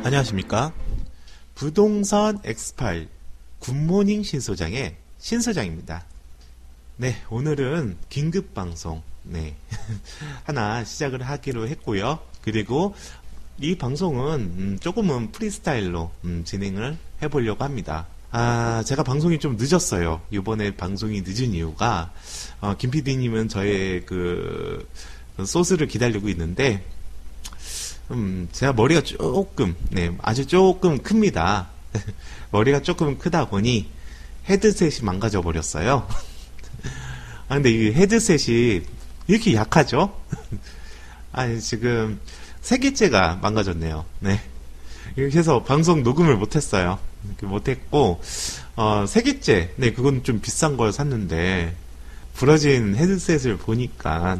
안녕하십니까. 부동산 X8 굿모닝 신소장의 신소장입니다. 네, 오늘은 긴급방송 하나 시작을 하기로 했고요. 그리고 이 방송은 조금은 프리스타일로 진행을 해보려고 합니다. 제가 방송이 좀 늦었어요. 이번에 방송이 늦은 이유가 김 PD님은 저의 그 소스를 기다리고 있는데 제가 머리가 조금 아주 조금 큽니다. 머리가 조금 크다 보니 헤드셋이 망가져 버렸어요. 근데 이 헤드셋이 이렇게 약하죠? 지금 세 개째가 망가졌네요. 네. 이렇게 해서 방송 녹음을 못했어요. 못했고, 세 개째. 네, 그건 좀 비싼 걸 샀는데, 부러진 헤드셋을 보니까,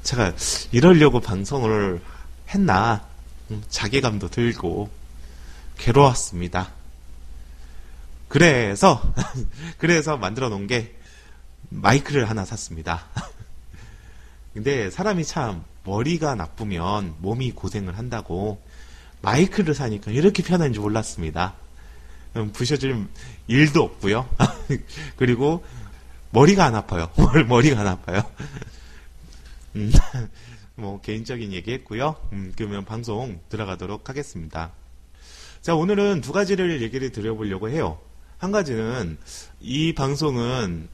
제가 이러려고 방송을 했나, 자괴감도 들고, 괴로웠습니다. 그래서 만들어 놓은 게, 마이크를 하나 샀습니다. 근데 사람이 참 머리가 나쁘면 몸이 고생을 한다고 마이크를 사니까 이렇게 편한지 몰랐습니다. 부셔줄 일도 없고요. 그리고 머리가 안 아파요. 머리가 안 아파요. 뭐 개인적인 얘기 했고요. 그러면 방송 들어가도록 하겠습니다. 자, 오늘은 두 가지를 얘기를 드려보려고 해요. 한 가지는 이 방송은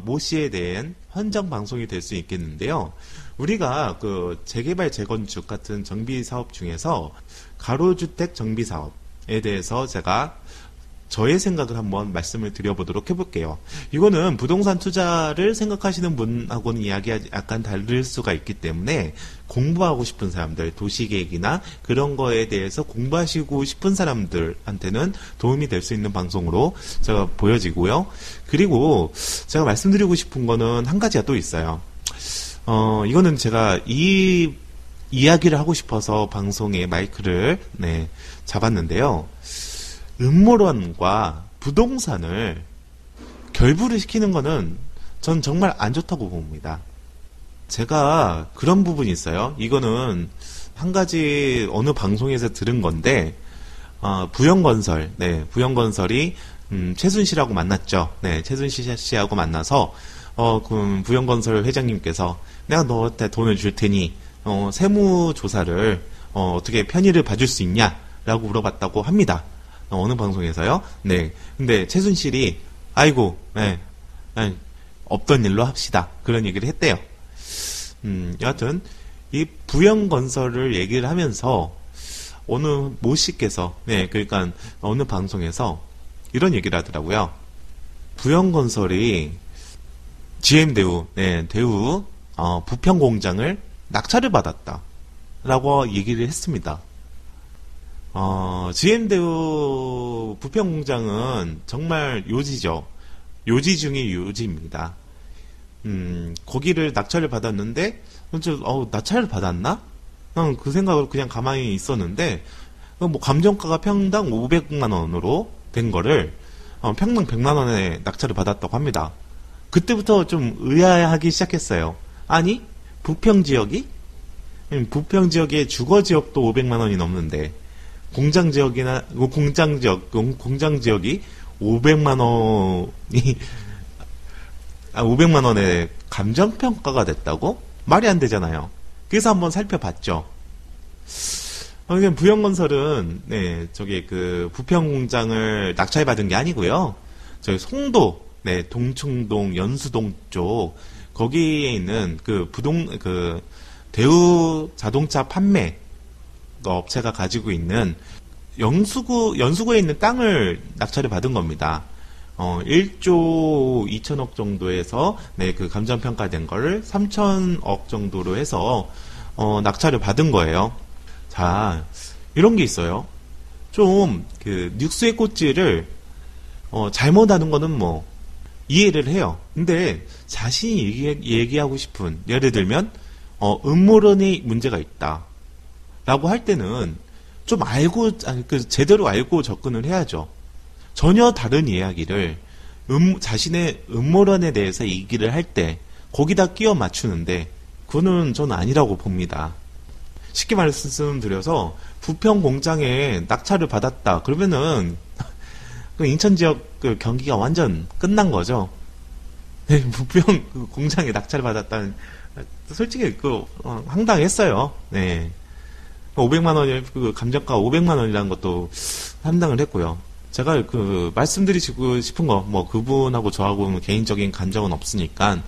모 씨에 대한 헌정 방송이 될 수 있겠는데요. 우리가 그 재개발 재건축 같은 정비 사업 중에서 가로주택 정비 사업에 대해서 제가 저의 생각을 한번 말씀을 드려보도록 해볼게요. 이거는 부동산 투자를 생각하시는 분하고는 이야기가 약간 다를 수가 있기 때문에 공부하고 싶은 사람들, 도시계획이나 그런 거에 대해서 공부하시고 싶은 사람들한테는 도움이 될 수 있는 방송으로 제가 보여지고요. 그리고 제가 말씀드리고 싶은 거는 한 가지가 또 있어요. 이거는 제가 이 이야기를 하고 싶어서 방송에 마이크를 잡았는데요. 음모론과 부동산을 결부를 시키는 거는 전 정말 안 좋다고 봅니다. 제가 그런 부분이 있어요. 이거는 한 가지 어느 방송에서 들은 건데, 부영건설, 부영건설이 최순실하고 만났죠. 최순실 씨하고 만나서 그 부영건설 회장님께서 내가 너한테 돈을 줄 테니 세무조사를 어떻게 편의를 봐줄 수 있냐라고 물어봤다고 합니다. 어느 방송에서요? 근데 최순실이 아이고, 없던 일로 합시다. 그런 얘기를 했대요. 여하튼 이 부영건설을 얘기를 하면서 어느 모 씨께서 그러니까 어느 방송에서 이런 얘기를 하더라고요. 부영건설이 GM대우, 대우 부평공장을 낙찰을 받았다라고 얘기를 했습니다. GM대우 부평공장은 정말 요지죠. 요지 중에 요지입니다. 거기를 낙찰을 받았는데, 낙찰을 받았나? 난 그 생각으로 그냥 가만히 있었는데, 뭐 감정가가 평당 500만 원으로 된 거를, 평당 100만 원에 낙찰을 받았다고 합니다. 그때부터 좀 의아해하기 시작했어요. 아니, 부평 지역의 주거 지역도 500만 원이 넘는데, 공장 지역이 500만 원이 500만 원에 감정평가가 됐다고? 말이 안 되잖아요. 그래서 한번 살펴봤죠. 부영건설은 저기 그 부평공장을 낙찰받은 게 아니고요. 저기 송도, 동충동, 연수동 쪽 거기에 있는 그 대우 자동차 판매 업체가 가지고 있는 연수구에 있는 땅을 낙찰을 받은 겁니다. 1조 2천억 정도에서 그 감정평가된 거를 3천억 정도로 해서 낙찰을 받은 거예요. 자, 이런 게 있어요. 좀 그 뉴스의 꽃질을 잘못하는 거는 뭐 이해를 해요. 근데 자신이 얘기하고 싶은, 예를 들면 음모론의 문제가 있다 라고 할 때는 좀 제대로 알고 접근을 해야죠. 전혀 다른 이야기를 자신의 음모론에 대해서 얘기를 할 때 거기다 끼워 맞추는데 그거는 저는 아니라고 봅니다. 쉽게 말씀드려서 부평 공장에 낙찰을 받았다. 그러면은 그 인천 지역 그 경기가 완전 끝난 거죠. 네, 부평 그 공장에 낙찰을 받았다는 솔직히 황당했어요. 네. 500만 원이 그 감정가 500만 원이라는 것도 상당을 했고요. 제가 그 말씀드리고 싶은 거 뭐 그분하고 저하고 개인적인 감정은 없으니까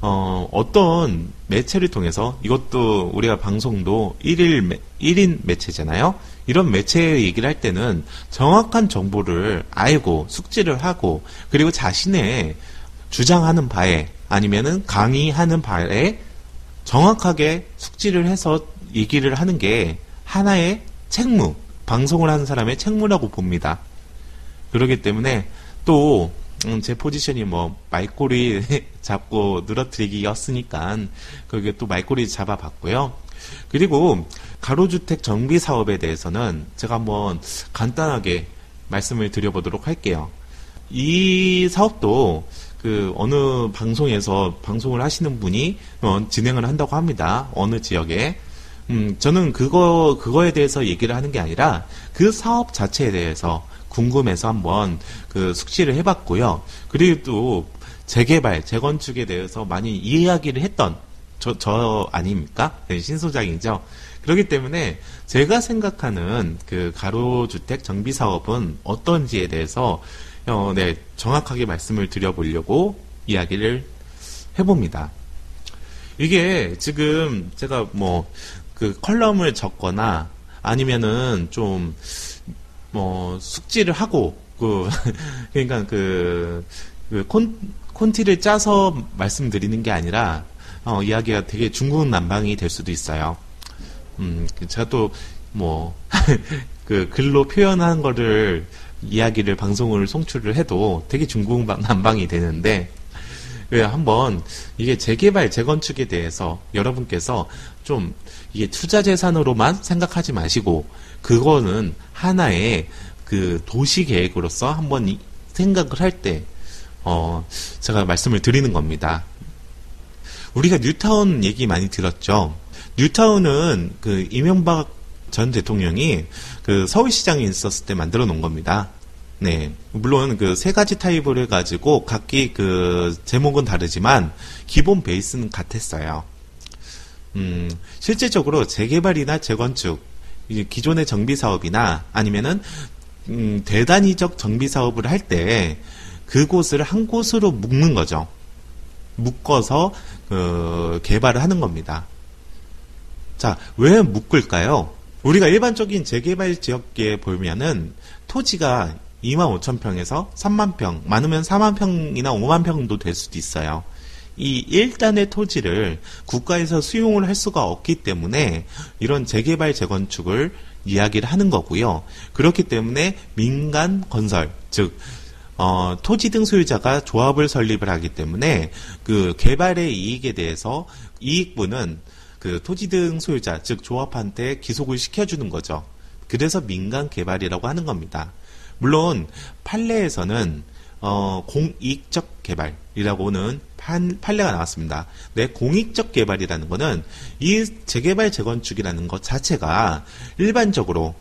어떤 매체를 통해서 이것도 우리가 방송도 1인 매체잖아요. 이런 매체 얘기를 할 때는 정확한 정보를 알고 숙지를 하고 그리고 자신의 주장하는 바에 아니면은 강의하는 바에 정확하게 숙지를 해서 얘기를 하는 게 하나의 책무, 방송을 하는 사람의 책무라고 봅니다. 그렇기 때문에 또 제 포지션이 뭐 말꼬리 잡고 늘어뜨리기였으니까 그게 또 말꼬리 잡아봤고요. 그리고 가로주택 정비 사업에 대해서는 제가 한번 간단하게 말씀을 드려보도록 할게요. 이 사업도 그 어느 방송에서 방송을 하시는 분이 진행을 한다고 합니다. 어느 지역에. 저는 그거에 대해서 얘기를 하는 게 아니라 그 사업 자체에 대해서 궁금해서 한번 그 숙지를 해봤고요. 그리고 또 재개발, 재건축에 대해서 많이 이야기를 했던 저 아닙니까? 네, 신소장이죠. 그렇기 때문에 제가 생각하는 그 가로주택 정비 사업은 어떤지에 대해서 네, 정확하게 말씀을 드려보려고 이야기를 해봅니다. 이게 지금 제가 뭐 그 컬럼을 적거나 아니면은 좀 숙지를 하고 그러니까 콘티를 짜서 말씀드리는 게 아니라 이야기가 되게 중구난방이 될 수도 있어요. 제가 또 그 글로 표현한 거를 이야기를 방송을 송출을 해도 되게 중구난방이 되는데 한번 이게 재개발, 재건축에 대해서 여러분께서 좀 이게 투자 재산으로만 생각하지 마시고 그거는 하나의 그 도시 계획으로서 한번 생각을 할 때 제가 말씀을 드리는 겁니다. 우리가 뉴타운 얘기 많이 들었죠. 뉴타운은 그 이명박 전 대통령이 그 서울시장에 있었을 때 만들어 놓은 겁니다. 네. 물론 그 세 가지 타입을 해가지고 각기 그 제목은 다르지만 기본 베이스는 같았어요. 실제적으로 재개발이나 재건축, 이제 기존의 정비 사업이나 아니면은 대단위적 정비 사업을 할 때 그곳을 한 곳으로 묶는 거죠. 묶어서 개발을 하는 겁니다. 자, 왜 묶을까요? 우리가 일반적인 재개발 지역에 보면은 토지가 25,000평에서 30,000평, 많으면 40,000평이나 50,000평도 될 수도 있어요. 이 1단의 토지를 국가에서 수용을 할 수가 없기 때문에 이런 재개발, 재건축을 이야기를 하는 거고요. 그렇기 때문에 민간 건설, 즉 토지 등 소유자가 조합을 설립을 하기 때문에 그 개발의 이익에 대해서 이익분은 그 토지 등 소유자, 즉 조합한테 기속을 시켜주는 거죠. 그래서 민간 개발이라고 하는 겁니다. 물론 판례에서는 공익적 개발이라고는 판례가 나왔습니다. 네, 공익적 개발이라는 거는 이 재개발 재건축이라는 것 자체가 일반적으로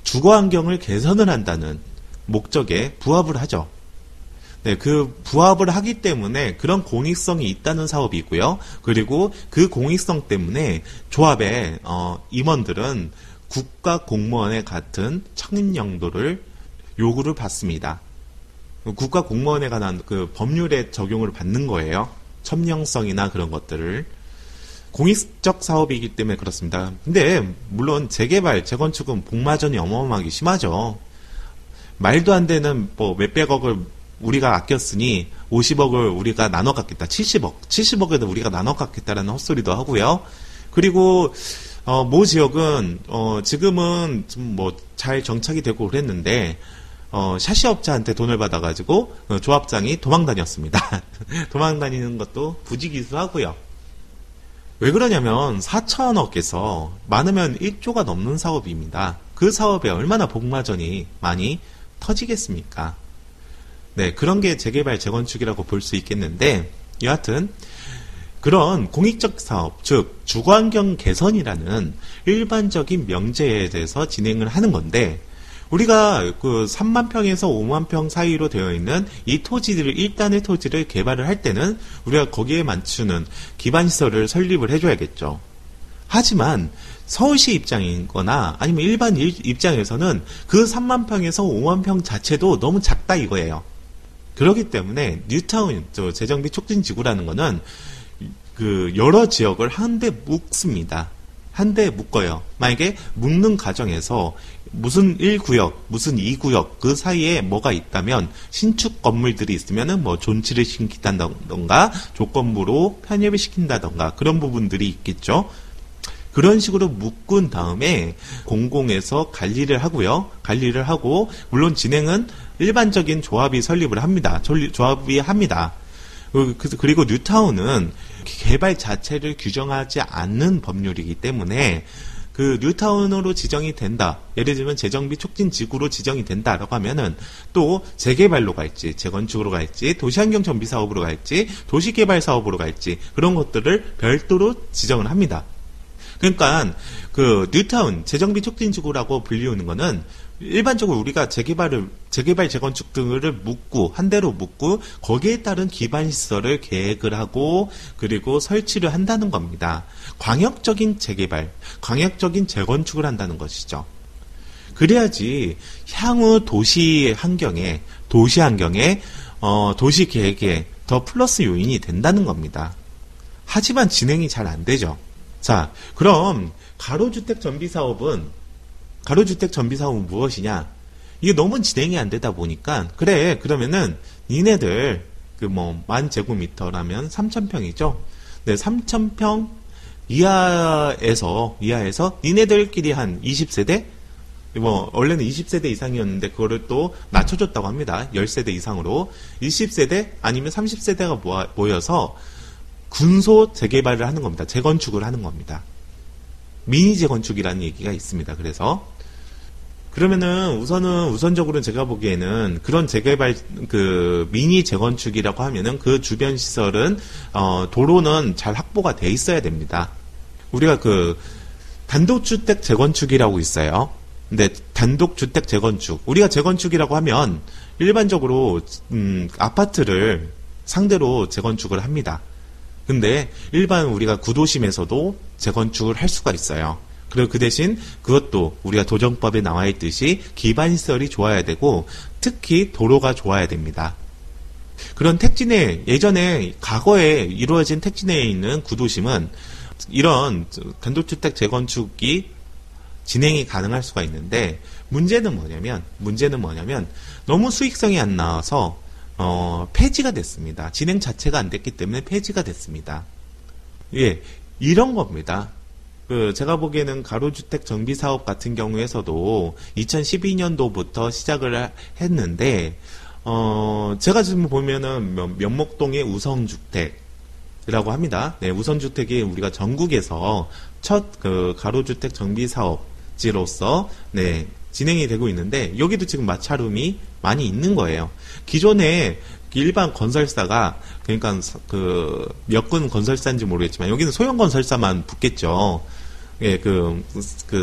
주거 환경을 개선을 한다는 목적에 부합을 하죠. 네, 그 부합을 하기 때문에 그런 공익성이 있다는 사업이고요. 그리고 그 공익성 때문에 조합의 임원들은 국가 공무원의 같은 청인정도를 요구를 받습니다. 국가 공무원에 관한 그 법률의 적용을 받는 거예요. 첨령성이나 그런 것들을. 공익적 사업이기 때문에 그렇습니다. 근데 물론 재개발, 재건축은 복마전이 어마어마하게 심하죠. 말도 안 되는 몇백억을 우리가 아꼈으니 50억을 우리가 나눠 갖겠다. 70억에도 우리가 나눠 갖겠다라는 헛소리도 하고요. 그리고 모 지역은 지금은 좀 잘 정착이 되고 그랬는데 샤시 업자한테 돈을 받아가지고 조합장이 도망 다녔습니다. 도망 다니는 것도 부지기수하고요. 왜 그러냐면 4천억에서 많으면 1조가 넘는 사업입니다. 그 사업에 얼마나 복마전이 많이 터지겠습니까? 네, 그런 게 재개발, 재건축이라고 볼 수 있겠는데 여하튼 그런 공익적 사업, 즉 주거환경 개선이라는 일반적인 명제에 대해서 진행을 하는 건데, 우리가 그 3만 평에서 5만 평 사이로 되어 있는 이 토지들을, 일단의 토지를 개발을 할 때는 우리가 거기에 맞추는 기반시설을 설립을 해줘야겠죠. 하지만 서울시 입장이거나 아니면 일반 입장에서는 그 3만 평에서 5만 평 자체도 너무 작다 이거예요. 그렇기 때문에 뉴타운 재정비 촉진지구라는 거는 그 여러 지역을 한데 묶습니다. 한데 묶어요. 만약에 묶는 과정에서 무슨 1구역, 무슨 2구역 그 사이에 뭐가 있다면 신축 건물들이 있으면은 뭐 존치를 시킨다던가 조건부로 편입을 시킨다던가 그런 부분들이 있겠죠. 그런 식으로 묶은 다음에 공공에서 관리를 하고요. 관리를 하고 물론 진행은 일반적인 조합이 설립을 합니다. 조합이 합니다. 그리고 뉴타운은 개발 자체를 규정하지 않는 법률이기 때문에 그 뉴타운으로 지정이 된다. 예를 들면 재정비 촉진 지구로 지정이 된다라고 하면은 또 재개발로 갈지, 재건축으로 갈지, 도시환경 정비 사업으로 갈지, 도시개발 사업으로 갈지 그런 것들을 별도로 지정을 합니다. 그러니까 그 뉴타운 재정비 촉진 지구라고 불리우는 거는 일반적으로 우리가 재개발 재건축 등을 묶고 한 대로 묶고 거기에 따른 기반 시설을 계획을 하고 그리고 설치를 한다는 겁니다. 광역적인 재개발, 광역적인 재건축을 한다는 것이죠. 그래야지 향후 도시 환경에 도시 계획에 더 플러스 요인이 된다는 겁니다. 하지만 진행이 잘 안 되죠. 자, 그럼 가로주택 전비 사업은 무엇이냐? 이게 너무 진행이 안 되다 보니까, 그래, 그러면은, 니네들, 만 제곱미터라면 3,000평이죠? 네, 3,000평 이하에서, 니네들끼리 한 20세대? 원래는 20세대 이상이었는데, 그거를 또 낮춰줬다고 합니다. 10세대 이상으로. 20세대 아니면 30세대가 모여서, 군소 재개발을 하는 겁니다. 재건축을 하는 겁니다. 미니 재건축이라는 얘기가 있습니다. 그러면은 우선적으로는 제가 보기에는 그런 재개발 미니 재건축이라고 하면은 그 주변 시설은 도로는 잘 확보가 돼 있어야 됩니다. 우리가 단독주택 재건축이라고 있어요. 근데 단독주택 재건축, 우리가 재건축이라고 하면 일반적으로 아파트를 상대로 재건축을 합니다. 근데 일반 우리가 구도심에서도 재건축을 할 수가 있어요. 그리고 그 대신 그것도 우리가 도정법에 나와 있듯이 기반시설이 좋아야 되고 특히 도로가 좋아야 됩니다. 그런 예전에 과거에 이루어진 택지내에 있는 구도심은 이런 단독주택 재건축이 진행이 가능할 수가 있는데 문제는 뭐냐면 너무 수익성이 안 나와서 폐지가 됐습니다. 진행 자체가 안 됐기 때문에 폐지가 됐습니다. 예, 이런 겁니다. 제가 보기에는 가로주택 정비 사업 같은 경우에서도 2012년도부터 시작을 했는데, 제가 지금 보면은 면목동의 우성주택이라고 합니다. 네, 우성주택이 우리가 전국에서 첫 가로주택 정비 사업지로서, 네, 진행이 되고 있는데, 여기도 지금 마찰음이 많이 있는 거예요. 기존에 일반 건설사가, 그러니까 몇 군 건설사인지 모르겠지만, 여기는 소형 건설사만 붙겠죠. 예,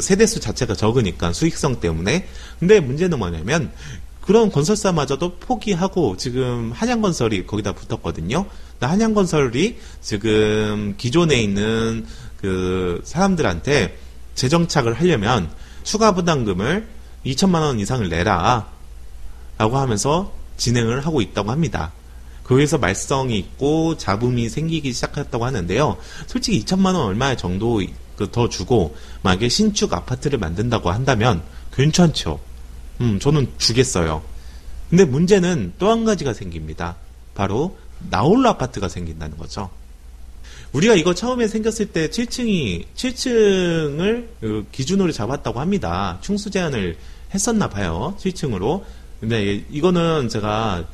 세대수 자체가 적으니까, 수익성 때문에. 근데 문제는 뭐냐면, 그런 건설사마저도 포기하고, 지금 한양건설이 거기다 붙었거든요. 한양건설이 지금 기존에 있는 사람들한테 재정착을 하려면, 추가 부담금을 2천만 원 이상을 내라. 라고 하면서 진행을 하고 있다고 합니다. 거기서 말썽이 있고 잡음이 생기기 시작했다고 하는데요. 솔직히 2천만 원 얼마 정도 더 주고 만약에 신축 아파트를 만든다고 한다면 괜찮죠. 저는 주겠어요. 근데 문제는 또 한 가지가 생깁니다. 바로 나홀로 아파트가 생긴다는 거죠. 우리가 이거 처음에 생겼을 때 7층을 기준으로 잡았다고 합니다. 충수 제한을 했었나 봐요. 7층으로. 근데 이거는 제가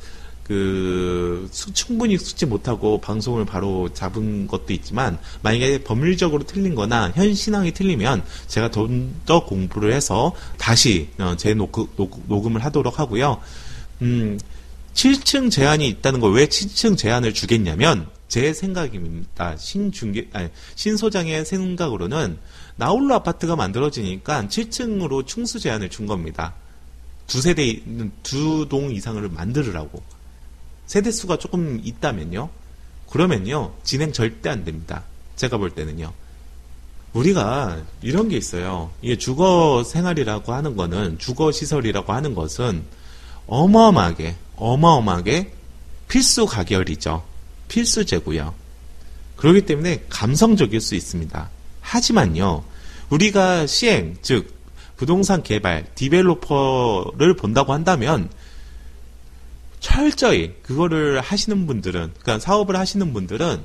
충분히 숙지 못하고 방송을 바로 잡은 것도 있지만 만약에 법률적으로 틀린 거나 현 신앙이 틀리면 제가 좀 더 공부를 해서 다시 녹음을 하도록 하고요. 7층 제한이 있다는 거 왜 7층 제한을 주겠냐면 제 생각입니다. 신 소장의 생각으로는 나홀로 아파트가 만들어지니까 7층으로 층수 제한을 준 겁니다. 두 동 이상을 만들으라고. 세대수가 조금 있다면요. 그러면요, 진행 절대 안 됩니다. 제가 볼 때는요. 우리가 이런 게 있어요. 이게 주거 생활이라고 하는 거는, 주거 시설이라고 하는 것은 어마어마하게 필수 가결이죠. 필수제고요. 그렇기 때문에 감성적일 수 있습니다. 하지만요, 우리가 시행, 즉 부동산 개발, 디벨로퍼를 본다고 한다면 철저히 그거를 하시는 분들은, 그러니까 사업을 하시는 분들은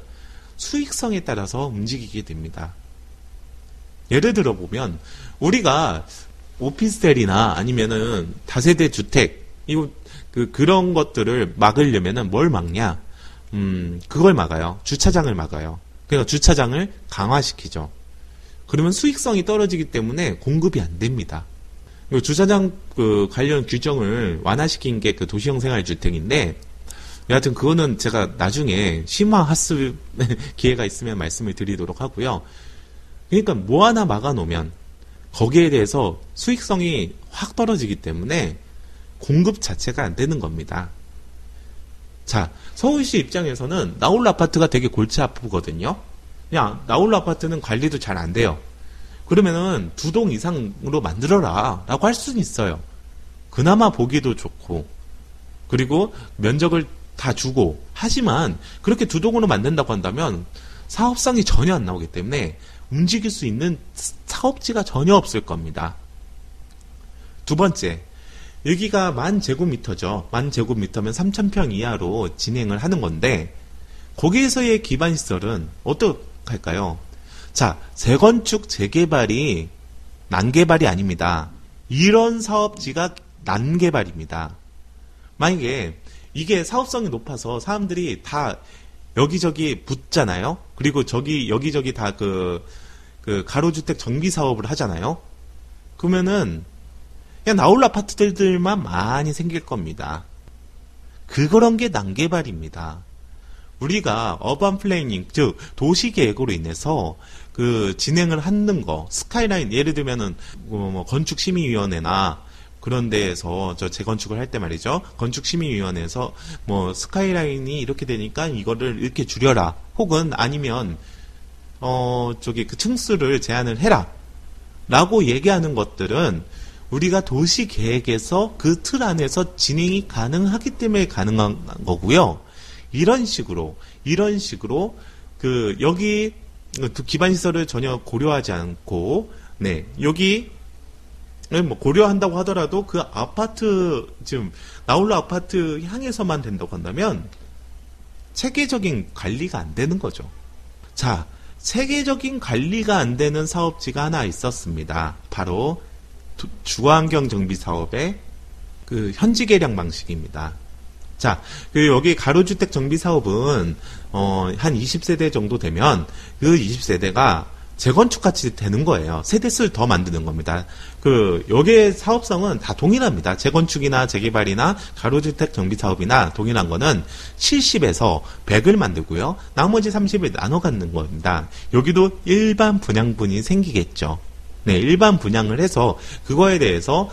수익성에 따라서 움직이게 됩니다. 예를 들어 보면 우리가 오피스텔이나 아니면은 다세대 주택, 그런 것들을 막으려면은 뭘 막냐? 그걸 막아요. 주차장을 막아요. 그러니까 주차장을 강화시키죠. 그러면 수익성이 떨어지기 때문에 공급이 안 됩니다. 주차장 관련 규정을 완화시킨 게 그 도시형 생활주택인데, 여하튼 그거는 제가 나중에 심화할 기회가 있으면 말씀을 드리도록 하고요. 그러니까 뭐 하나 막아놓으면 거기에 대해서 수익성이 확 떨어지기 때문에 공급 자체가 안 되는 겁니다. 자, 서울시 입장에서는 나홀로 아파트가 되게 골치 아프거든요. 그냥 나홀로 아파트는 관리도 잘 안 돼요. 그러면은 2동 이상으로 만들어라 라고 할 수는 있어요. 그나마 보기도 좋고, 그리고 면적을 다 주고. 하지만 그렇게 2동으로 만든다고 한다면 사업성이 전혀 안 나오기 때문에 움직일 수 있는 사업지가 전혀 없을 겁니다. 두 번째, 여기가 10,000제곱미터죠. 10,000제곱미터면 3,000평 이하로 진행을 하는 건데, 거기에서의 기반시설은 어떡할까요? 자, 재건축, 재개발이 난개발이 아닙니다. 이런 사업지가 난개발입니다. 만약에 이게 사업성이 높아서 사람들이 다 여기저기 붙잖아요? 그리고 여기저기 다 그 가로주택 정비 사업을 하잖아요? 그러면은 그냥 나홀로 아파트들만 많이 생길 겁니다. 그런 게 난개발입니다. 우리가 어반 플래닝, 즉 도시계획으로 인해서 진행을 하는 거, 스카이라인, 예를 들면은 건축심의위원회나 그런 데에서 재건축을 할 때 말이죠. 건축심의위원회에서 스카이라인이 이렇게 되니까 이거를 이렇게 줄여라. 혹은 아니면 그 층수를 제한을 해라. 라고 얘기하는 것들은 우리가 도시계획에서 그 틀 안에서 진행이 가능하기 때문에 가능한 거고요. 이런 식으로 여기 기반시설을 전혀 고려하지 않고, 네, 여기 고려한다고 하더라도 그 아파트, 지금 나홀로 아파트 향해서만 된다고 한다면 체계적인 관리가 안 되는 거죠. 자, 체계적인 관리가 안 되는 사업지가 하나 있었습니다. 바로 주거환경 정비 사업의 현지 계량 방식입니다. 자, 여기 가로주택 정비 사업은 한 20세대 정도 되면 그 20세대가 재건축 같이 되는 거예요. 세대수를 더 만드는 겁니다. 여기의 사업성은 다 동일합니다. 재건축이나 재개발이나 가로주택 정비 사업이나 동일한 거는 70에서 100을 만들고요. 나머지 30을 나눠 갖는 겁니다. 여기도 일반 분양분이 생기겠죠. 네, 일반 분양을 해서 그거에 대해서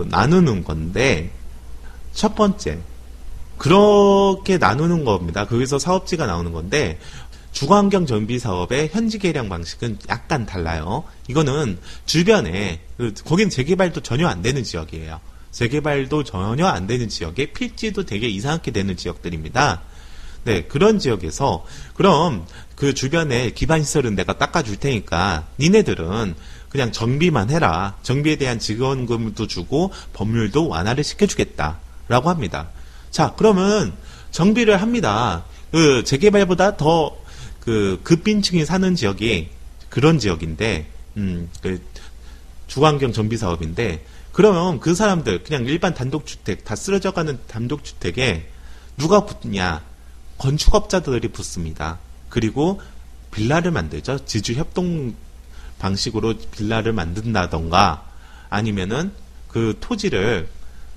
나누는 건데, 첫 번째, 그렇게 나누는 겁니다. 거기서 사업지가 나오는 건데, 주거환경 정비 사업의 현지 계량 방식은 약간 달라요. 이거는 주변에, 거긴 재개발도 전혀 안 되는 지역이에요. 재개발도 전혀 안 되는 지역에 필지도 되게 이상하게 되는 지역들입니다. 네, 그런 지역에서, 그럼 그 주변에 기반시설은 내가 닦아줄 테니까 니네들은 그냥 정비만 해라. 정비에 대한 지원금도 주고 법률도 완화를 시켜주겠다. 라고 합니다. 자, 그러면 정비를 합니다. 재개발보다 더 급빈층이 사는 지역이 그런 지역인데, 주거환경 정비 사업인데, 그러면 그 사람들, 그냥 일반 단독주택, 다 쓰러져가는 단독주택에 누가 붙냐? 건축업자들이 붙습니다. 그리고 빌라를 만들죠. 지주협동 방식으로 빌라를 만든다던가, 아니면은 그 토지를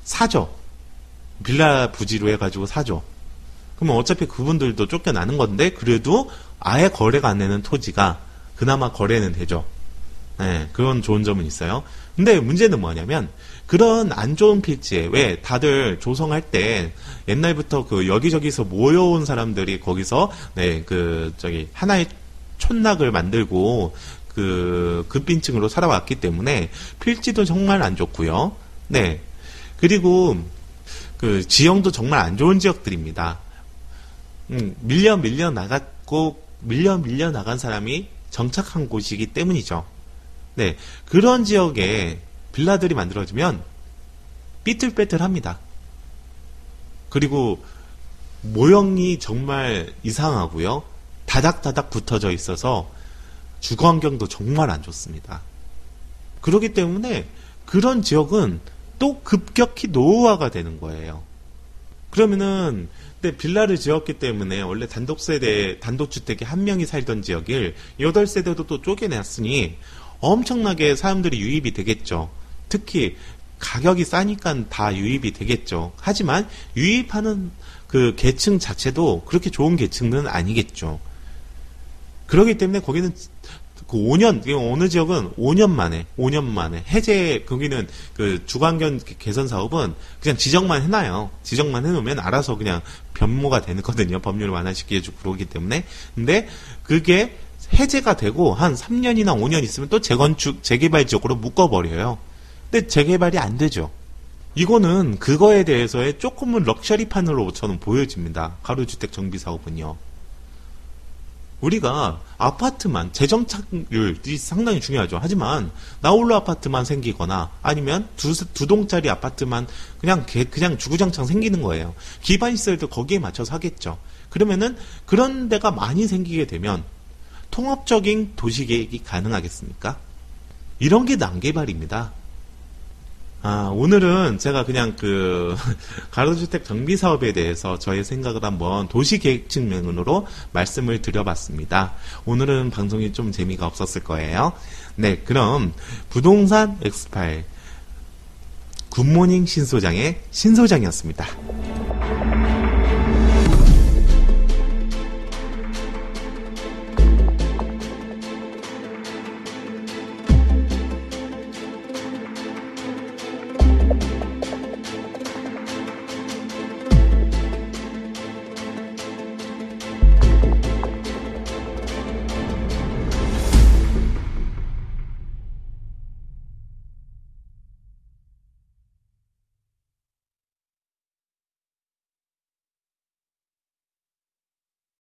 사죠. 빌라 부지로 해가지고 사죠. 그러면 어차피 그분들도 쫓겨나는 건데 그래도 아예 거래가 안 되는 토지가 그나마 거래는 되죠. 네, 그런 좋은 점은 있어요. 근데 문제는 뭐냐면 그런 안 좋은 필지에 왜 다들 조성할 때 옛날부터 그 여기저기서 모여온 사람들이 거기서 네, 그 저기 하나의 촌락을 만들고 그 급빈층으로 살아왔기 때문에 필지도 정말 안 좋고요. 네. 그리고 그 지형도 정말 안 좋은 지역들입니다. 밀려 나간 사람이 정착한 곳이기 때문이죠. 네. 그런 지역에 빌라들이 만들어지면 삐뚤빼뚤합니다. 그리고 모형이 정말 이상하고요. 다닥다닥 붙어져 있어서 주거 환경도 정말 안 좋습니다. 그렇기 때문에 그런 지역은 또 급격히 노후화가 되는 거예요. 그러면은 근데 빌라를 지었기 때문에 원래 단독주택에 한 명이 살던 지역을 8세대도 또 쪼개놨으니 엄청나게 사람들이 유입이 되겠죠. 특히 가격이 싸니까 다 유입이 되겠죠. 하지만 유입하는 그 계층 자체도 그렇게 좋은 계층은 아니겠죠. 그렇기 때문에 거기는 그 5년, 어느 지역은 5년 만에 해제, 거기는 그 주거환경 개선 사업은 그냥 지정만 해놔요. 지정만 해놓으면 알아서 그냥 변모가 되거든요. 법률을 완화시켜주고 그러기 때문에. 근데 그게 해제가 되고 한 3년이나 5년 있으면 또 재개발 지역으로 묶어버려요. 근데 재개발이 안 되죠. 이거는 그거에 대해서의 조금은 럭셔리판으로 저는 보여집니다. 가로주택 정비 사업은요. 우리가 아파트만, 재정착률이 상당히 중요하죠. 하지만 나홀로 아파트만 생기거나 아니면 두 동짜리 아파트만 그냥 주구장창 생기는 거예요. 기반시설도 거기에 맞춰서 하겠죠. 그러면은 그런 데가 많이 생기게 되면 통합적인 도시계획이 가능하겠습니까? 이런 게 난개발입니다. 오늘은 제가 그냥 가로주택 정비 사업에 대해서 저의 생각을 한번 도시계획 측면으로 말씀을 드려봤습니다. 오늘은 방송이 좀 재미가 없었을 거예요. 네, 그럼 부동산 엑스파일 굿모닝 신소장의 신소장이었습니다.